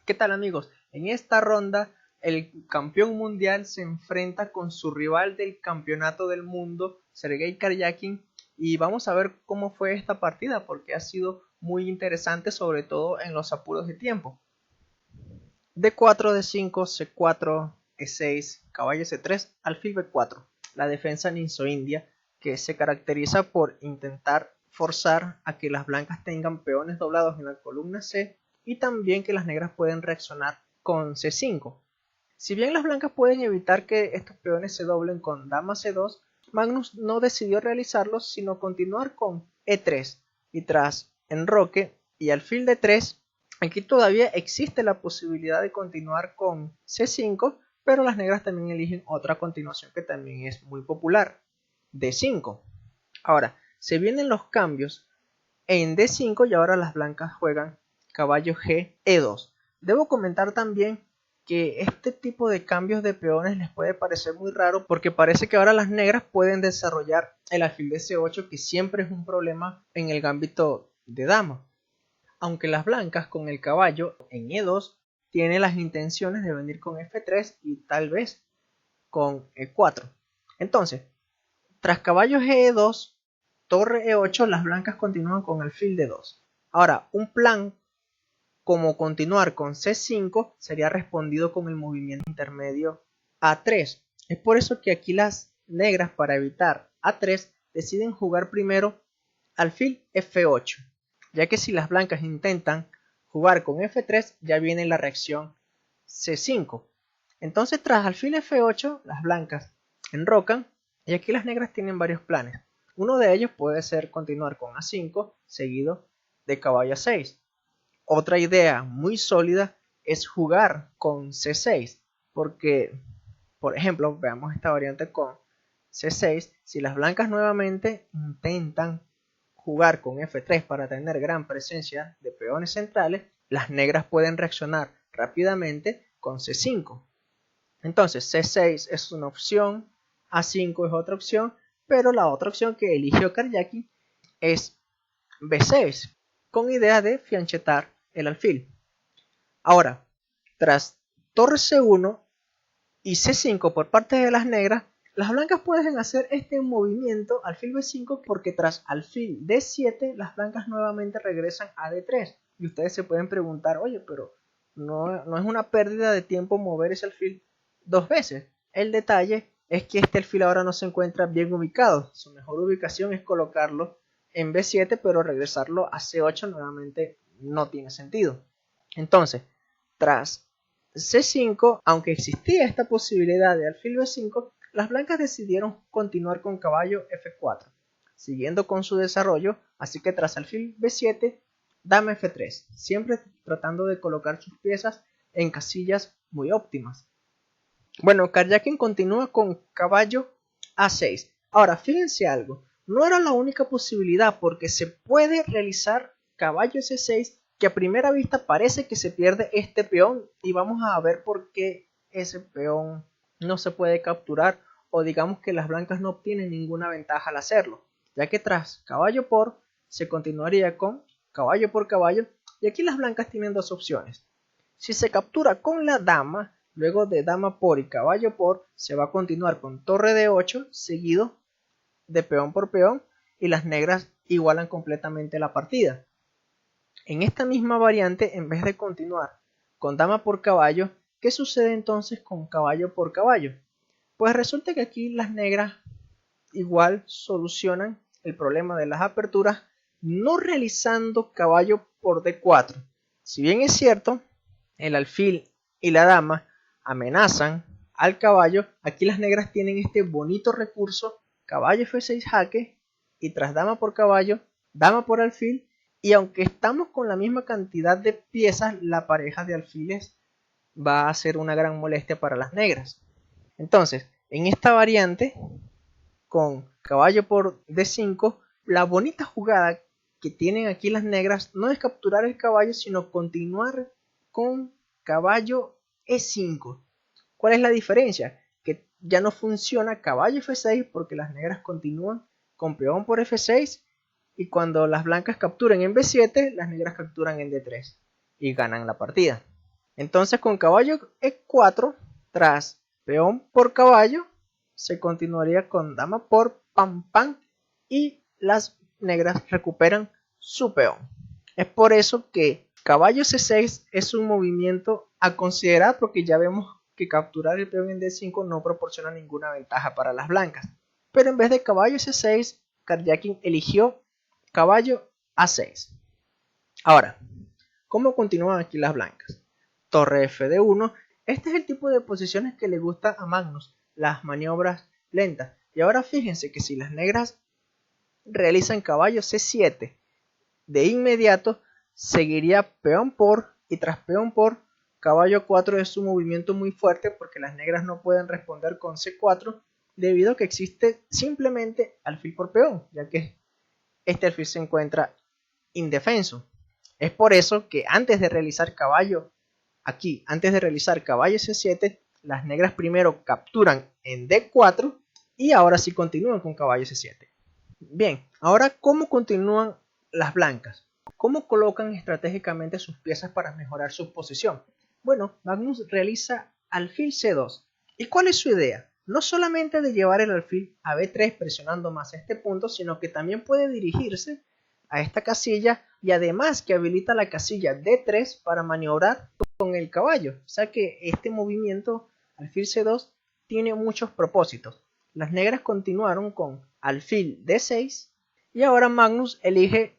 ¿Qué tal, amigos? En esta ronda el campeón mundial se enfrenta con su rival del campeonato del mundo, Sergei Karyakin, y vamos a ver cómo fue esta partida porque ha sido muy interesante, sobre todo en los apuros de tiempo. D4, D5, C4, E6, caballo C3, alfil B4. La defensa ninso-india, que se caracteriza por intentar forzar a que las blancas tengan peones doblados en la columna C y también que las negras pueden reaccionar con C5. Si bien las blancas pueden evitar que estos peones se doblen con dama C2, Magnus no decidió realizarlo sino continuar con E3 y tras enroque y alfil D3. Aquí todavía existe la posibilidad de continuar con C5, pero las negras también eligen otra continuación que también es muy popular, D5. Ahora, se vienen los cambios en D5 y ahora las blancas juegan caballo G, E2. Debo comentar también que este tipo de cambios de peones les puede parecer muy raro porque parece que ahora las negras pueden desarrollar el alfil de C8, que siempre es un problema en el gambito de dama. Aunque las blancas con el caballo en E2 tienen las intenciones de venir con F3 y tal vez con E4. Entonces, tras caballo G2, torre E8, las blancas continúan con alfil D2. Ahora, un plan como continuar con C5 sería respondido con el movimiento intermedio A3. Es por eso que aquí las negras, para evitar A3, deciden jugar primero alfil F8, ya que si las blancas intentan jugar con F3 ya viene la reacción C5. Entonces tras alfil F8 las blancas enrocan y aquí las negras tienen varios planes. Uno de ellos puede ser continuar con A5 seguido de caballo A6. Otra idea muy sólida es jugar con C6, porque por ejemplo veamos esta variante con C6. Si las blancas nuevamente intentan jugar con F3 para tener gran presencia de peones centrales, las negras pueden reaccionar rápidamente con C5. Entonces C6 es una opción, A5 es otra opción, pero la otra opción que eligió Karyakin es B6, con idea de fianchetar el alfil. Ahora, tras torre C1 y C5 por parte de las negras, las blancas pueden hacer este movimiento alfil B5 porque tras alfil D7 las blancas nuevamente regresan a D3. Y ustedes se pueden preguntar, oye, pero no es una pérdida de tiempo mover ese alfil dos veces. El detalle es que este alfil ahora no se encuentra bien ubicado. Su mejor ubicación es colocarlo en B7, pero regresarlo a C8 nuevamente no tiene sentido. Entonces, tras C5, aunque existía esta posibilidad de alfil B5, las blancas decidieron continuar con caballo F4, siguiendo con su desarrollo, así que tras alfil B7, dama F3, siempre tratando de colocar sus piezas en casillas muy óptimas. Bueno, Karyakin continúa con caballo A6. Ahora, fíjense algo, no era la única posibilidad porque se puede realizar caballo C6, que a primera vista parece que se pierde este peón y vamos a ver por qué ese peón no se puede capturar, o digamos que las blancas no obtienen ninguna ventaja al hacerlo, ya que tras caballo por se continuaría con caballo por caballo y aquí las blancas tienen dos opciones. Si se captura con la dama, luego de dama por y caballo por, se va a continuar con torre de 8 seguido de peón por peón y las negras igualan completamente la partida. En esta misma variante, en vez de continuar con dama por caballo, ¿qué sucede entonces con caballo por caballo? Pues resulta que aquí las negras igual solucionan el problema de las aperturas no realizando caballo por D4. Si bien es cierto, el alfil y la dama amenazan al caballo, aquí las negras tienen este bonito recurso, caballo F6 jaque, y tras dama por caballo, dama por alfil, y aunque estamos con la misma cantidad de piezas, la pareja de alfiles va a ser una gran molestia para las negras. Entonces, en esta variante, con caballo por D5, la bonita jugada que tienen aquí las negras no es capturar el caballo, sino continuar con caballo E5. ¿Cuál es la diferencia? Que ya no funciona caballo F6 porque las negras continúan con peón por F6 y cuando las blancas capturan en B7, las negras capturan en D3 y ganan la partida. Entonces con caballo E4 tras peón por caballo se continuaría con dama por pam pam y las negras recuperan su peón. Es por eso que caballo C6 es un movimiento a considerar, porque ya vemos que capturar el peón en D5 no proporciona ninguna ventaja para las blancas. Pero en vez de caballo C6, Karjakin eligió caballo A6. Ahora, ¿cómo continúan aquí las blancas? Torre F1. Este es el tipo de posiciones que le gusta a Magnus, las maniobras lentas. Y ahora fíjense que si las negras realizan caballo C7, de inmediato seguiría peón por, y tras peón por, caballo 4 es un movimiento muy fuerte porque las negras no pueden responder con C4 debido a que existe simplemente alfil por peón, ya que este alfil se encuentra indefenso. Es por eso que antes de realizar caballo C7, las negras primero capturan en D4 y ahora sí continúan con caballo C7. Bien, ahora ¿cómo continúan las blancas? ¿Cómo colocan estratégicamente sus piezas para mejorar su posición? Bueno, Magnus realiza alfil C2. ¿Y cuál es su idea? No solamente de llevar el alfil a B3 presionando más este punto, sino que también puede dirigirse a esta casilla y además que habilita la casilla D3 para maniobrar con el caballo. O sea que este movimiento alfil C2 tiene muchos propósitos. Las negras continuaron con alfil D6 y ahora Magnus elige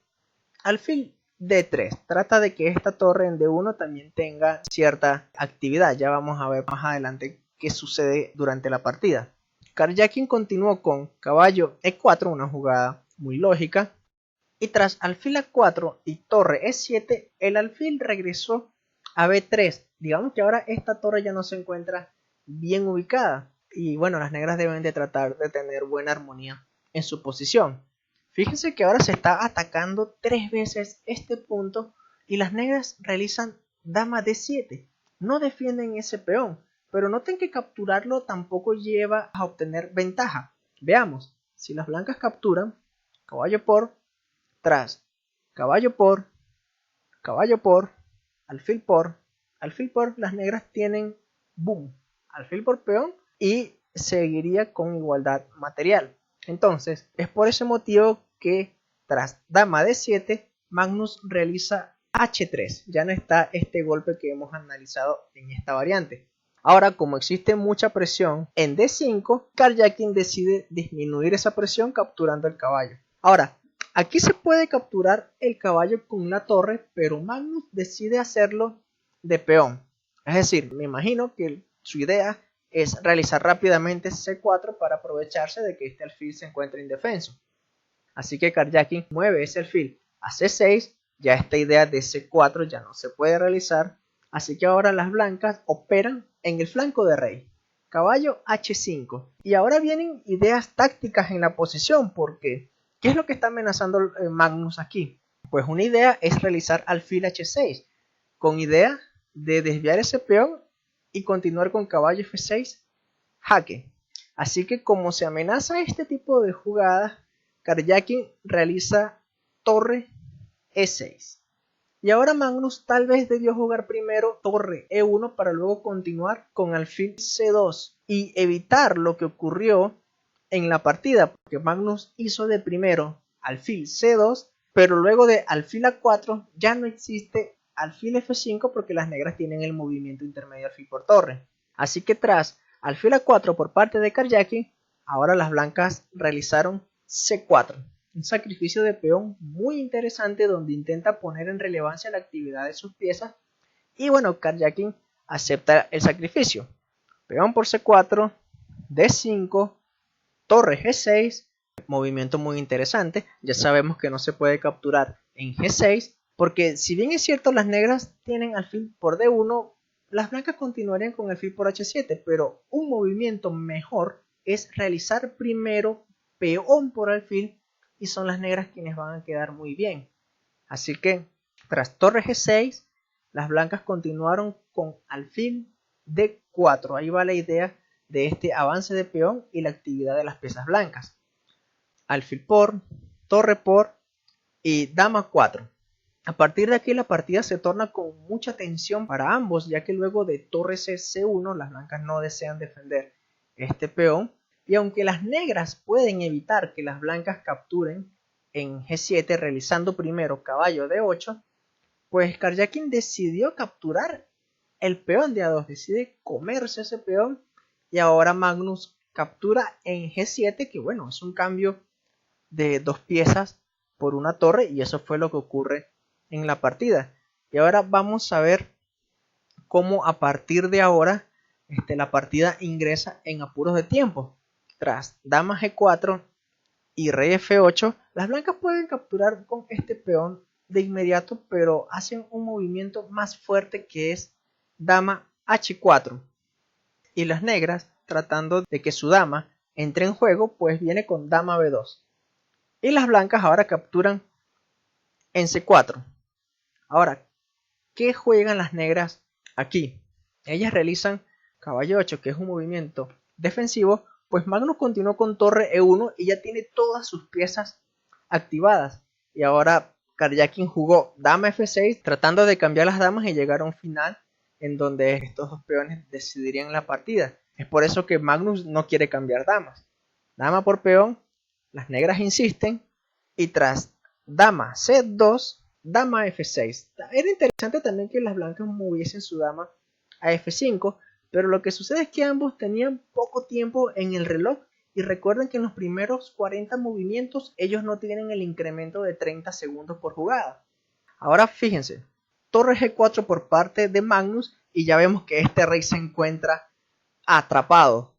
alfil D3. Trata de que esta torre en D1 también tenga cierta actividad. Ya vamos a ver más adelante qué sucede durante la partida. Karjakin continuó con caballo E4, una jugada muy lógica. Y tras alfil A4 y torre E7, el alfil regresó a B3. Digamos que ahora esta torre ya no se encuentra bien ubicada. Y bueno, las negras deben de tratar de tener buena armonía en su posición. Fíjense que ahora se está atacando 3 veces este punto y las negras realizan dama D7. No defienden ese peón, pero noten que capturarlo tampoco lleva a obtener ventaja. Veamos, si las blancas capturan, caballo por, tras, caballo por, alfil por, las negras tienen boom, alfil por peón y seguiría con igualdad material. Entonces, es por ese motivo que tras dama D7, Magnus realiza H3. Ya no está este golpe que hemos analizado en esta variante. Ahora, como existe mucha presión en D5, Karjakin decide disminuir esa presión capturando el caballo. Ahora, aquí se puede capturar el caballo con una torre, pero Magnus decide hacerlo de peón. Es decir, me imagino que su idea es realizar rápidamente C4 para aprovecharse de que este alfil se encuentra indefenso. Así que Karjakin mueve ese alfil a C6, ya esta idea de C4 ya no se puede realizar, así que ahora las blancas operan en el flanco de rey. Caballo H5. Y ahora vienen ideas tácticas en la posición, porque ¿qué es lo que está amenazando Magnus aquí? Pues una idea es realizar alfil H6, con idea de desviar ese peón y continuar con caballo F6, jaque. Así que como se amenaza este tipo de jugadas, Karjakin realiza torre E6. Y ahora Magnus tal vez debió jugar primero torre E1 para luego continuar con alfil C2 y evitar lo que ocurrió en la partida, porque Magnus hizo de primero alfil C2, pero luego de alfil A4 ya no existe alfil F5 porque las negras tienen el movimiento intermedio alfil por torre. Así que tras alfil A4 por parte de Karjakin, ahora las blancas realizaron C4. Un sacrificio de peón muy interesante donde intenta poner en relevancia la actividad de sus piezas. Y bueno, Karjakin acepta el sacrificio. Peón por C4, D5, torre G6, movimiento muy interesante. Ya sabemos que no se puede capturar en G6, porque si bien es cierto las negras tienen alfil por D1, las blancas continuarían con alfil por H7, pero un movimiento mejor es realizar primero peón por alfil y son las negras quienes van a quedar muy bien. Así que tras torre G6, las blancas continuaron con alfil D4. Ahí va la idea de este avance de peón y la actividad de las piezas blancas. Alfil por, torre por y dama 4. A partir de aquí la partida se torna con mucha tensión para ambos, ya que luego de torre C1 las blancas no desean defender este peón, y aunque las negras pueden evitar que las blancas capturen en G7 realizando primero caballo D8, pues Karjakin decidió capturar el peón de A2, decide comerse ese peón, y ahora Magnus captura en G7, que bueno, es un cambio de 2 piezas por una torre, y eso fue lo que ocurre en la partida. Y ahora vamos a ver cómo a partir de ahora la partida ingresa en apuros de tiempo. Tras dama G4 y rey F8, las blancas pueden capturar con este peón de inmediato, pero hacen un movimiento más fuerte, que es dama H4. Y las negras, tratando de que su dama entre en juego, pues viene con dama B2. Y las blancas ahora capturan en C4. Ahora, ¿qué juegan las negras aquí? Ellas realizan caballo 8, que es un movimiento defensivo, pues Magnus continuó con torre E1 y ya tiene todas sus piezas activadas. Y ahora Karjakin jugó dama F6 tratando de cambiar las damas y llegar a un final en donde estos dos peones decidirían la partida. Es por eso que Magnus no quiere cambiar damas. Dama por peón, las negras insisten, y tras dama C2, dama F6. Era interesante también que las blancas moviesen su dama a F5, pero lo que sucede es que ambos tenían poco tiempo en el reloj, y recuerden que en los primeros 40 movimientos ellos no tienen el incremento de 30 segundos por jugada. Ahora fíjense, torre G4 por parte de Magnus, y ya vemos que este rey se encuentra atrapado.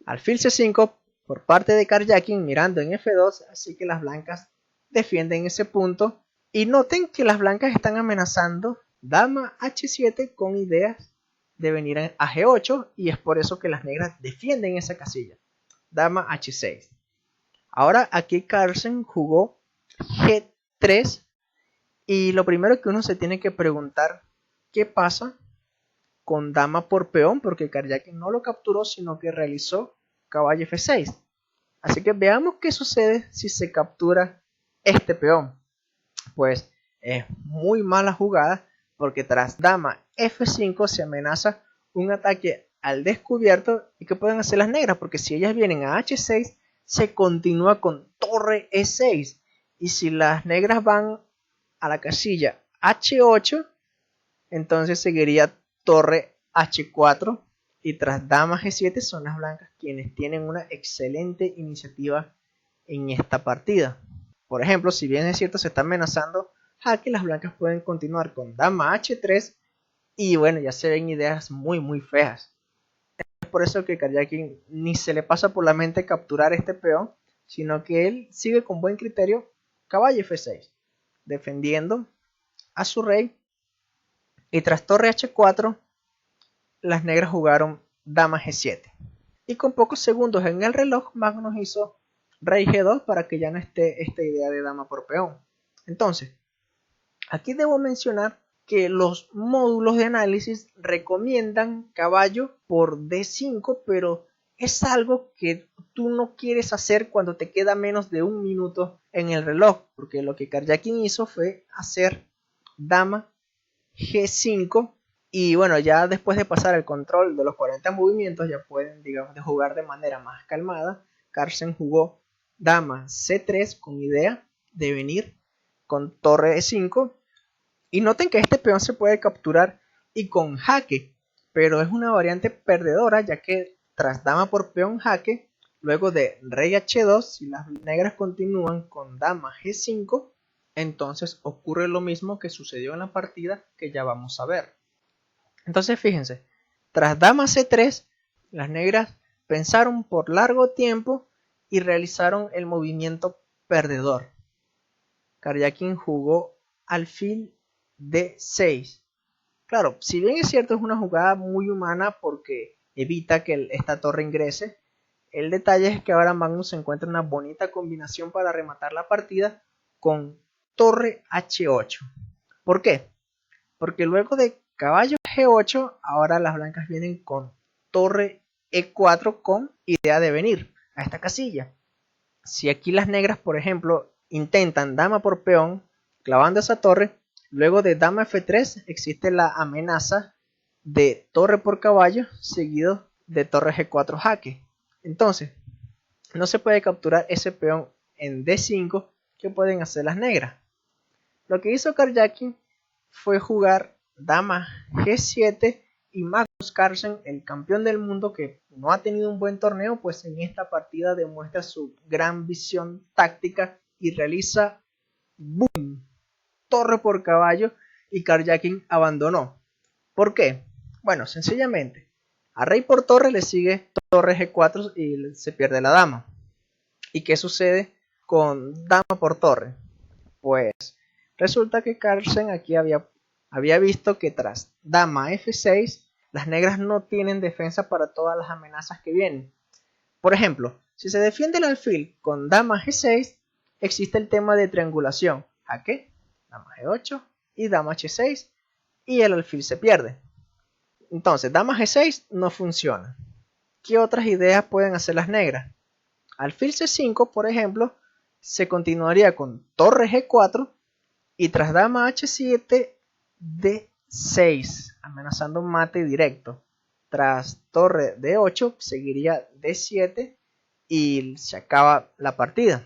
Alfil C5 por parte de Karjakin mirando en F2, así que las blancas defienden ese punto. Y noten que las blancas están amenazando dama H7 con ideas de venir a G8, y es por eso que las negras defienden esa casilla. Dama H6. Ahora aquí Carlsen jugó G3, y lo primero que uno se tiene que preguntar, ¿qué pasa con dama por peón? Porque Karjakin no lo capturó, sino que realizó caballo F6. Así que veamos qué sucede si se captura este peón. Pues es muy mala jugada, porque tras dama F5 se amenaza un ataque al descubierto. ¿Y qué pueden hacer las negras? Porque si ellas vienen a H6, se continúa con torre E6. Y si las negras van a la casilla H8, entonces seguiría torre H4, y tras dama G7 son las blancas quienes tienen una excelente iniciativa en esta partida. Por ejemplo, si bien es cierto se está amenazando jaque, las blancas pueden continuar con dama H3, y bueno, ya se ven ideas muy feas. Es por eso que Karjakin ni se le pasa por la mente capturar este peón, sino que él sigue con buen criterio caballo F6, defendiendo a su rey. Y tras torre H4, las negras jugaron dama G7. Y con pocos segundos en el reloj, Magnus hizo rey G2 para que ya no esté esta idea de dama por peón. Entonces, aquí debo mencionar que los módulos de análisis recomiendan caballo por D5, pero es algo que tú no quieres hacer cuando te queda menos de un minuto en el reloj, porque lo que Karjakin hizo fue hacer dama G5, y bueno, ya después de pasar el control de los 40 movimientos ya pueden, digamos, de jugar de manera más calmada. Carlsen jugó dama C3 con idea de venir con torre E5, y noten que este peón se puede capturar y con jaque, pero es una variante perdedora, ya que tras dama por peón jaque, luego de rey H2, si las negras continúan con dama G5, entonces ocurre lo mismo que sucedió en la partida que ya vamos a ver. Entonces fíjense, tras dama C3, las negras pensaron por largo tiempo y realizaron el movimiento perdedor. Karjakin jugó alfil D6. Claro, si bien es cierto, es una jugada muy humana porque evita que esta torre ingrese, el detalle es que ahora Magnus encuentra una bonita combinación para rematar la partida con torre H8. ¿Por qué? Porque luego de caballo G8, ahora las blancas vienen con torre E4 con idea de venir a esta casilla. Si aquí las negras, por ejemplo, intentan dama por peón, clavando esa torre. Luego de dama F3 existe la amenaza de torre por caballo seguido de torre G4 jaque. Entonces, no se puede capturar ese peón en D5 que pueden hacer las negras. Lo que hizo Karjakin fue jugar dama G7 y Magnus Carlsen, el campeón del mundo que no ha tenido un buen torneo, pues en esta partida demuestra su gran visión táctica y realiza ¡boom! Torre por caballo y Karjakin abandonó. ¿Por qué? Bueno, sencillamente, a rey por torre le sigue torre G4 y se pierde la dama. ¿Y qué sucede con dama por torre? Pues resulta que Carlsen aquí había visto que tras dama F6 las negras no tienen defensa para todas las amenazas que vienen. Por ejemplo, si se defiende el alfil con dama G6, existe el tema de triangulación, jaque, dama G8 y dama H6, y el alfil se pierde. Entonces, dama G6 no funciona. ¿Qué otras ideas pueden hacer las negras? Alfil C5, por ejemplo, se continuaría con torre G4 y tras dama H7, D6, amenazando un mate directo. Tras torre D8, seguiría D7 y se acaba la partida.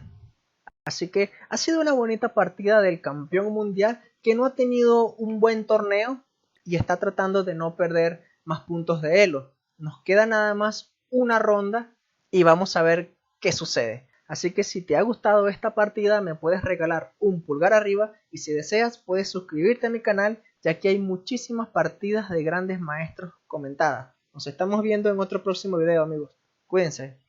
Así que ha sido una bonita partida del campeón mundial que no ha tenido un buen torneo y está tratando de no perder más puntos de elo. Nos queda nada más una ronda y vamos a ver qué sucede. Así que si te ha gustado esta partida me puedes regalar un pulgar arriba y si deseas puedes suscribirte a mi canal, ya que hay muchísimas partidas de grandes maestros comentadas. Nos estamos viendo en otro próximo video, amigos. Cuídense.